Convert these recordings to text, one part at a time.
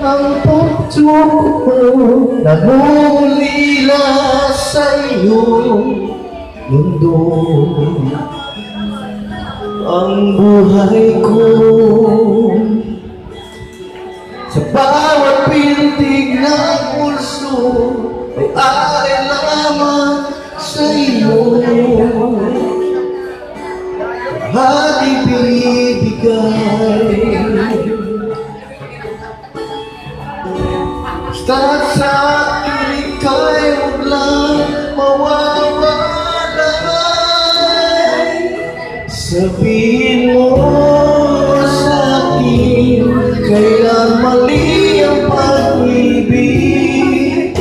ang puso ko nagulila sa iyong mundo. Ang buhay ko sa bawat pintig ng pulso ay lamang sa iyo. At ibibigay basta't sa akin ika'y huwag lang mawawalay. Sabihin mo sa akin kailan mali ang pag-ibig.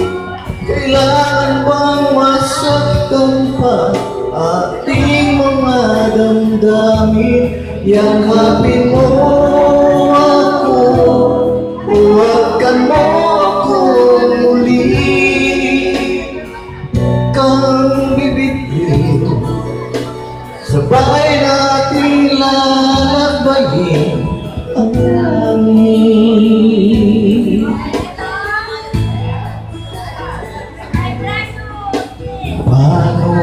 Kailangan bang masaktan pa ating mga damdamin? Yakapin mo ako, huwagan mo ako muli. Kang bibigyan, sabay natin lalabayin ang langit. Paano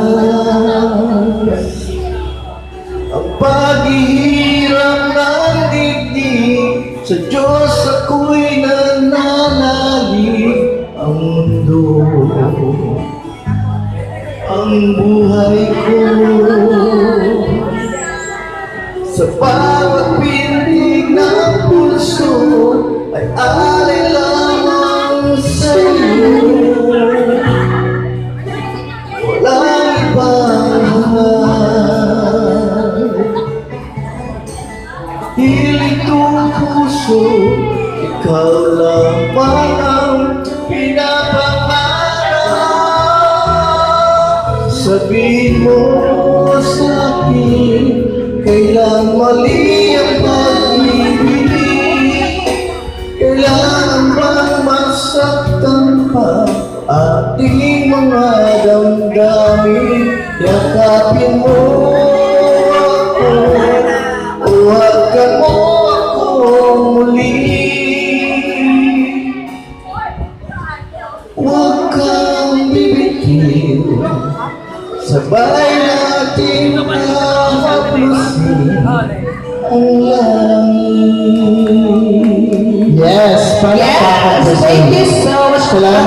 pagwawakas ang paghihirap ng dibdib? Sa Diyos ako'y nananalig. Ang mundo, ang buhay ko, sa bawat pintig ng puso ay alay lamang sa iyo. Walang ibang mahal. Hilig kong puso, ikaw lamang ang pinapangarap. Sabihin mo sa akin kailan mali ang pag-ibig. Kailangan bang masaktan pa ating mga damdamin? Yakapin mo ako, huwagan mo ako muli. Huwag kang bibigyan, sabay natin mahaplusin ang langit. Yes, Yes, thank you so much. Salamat.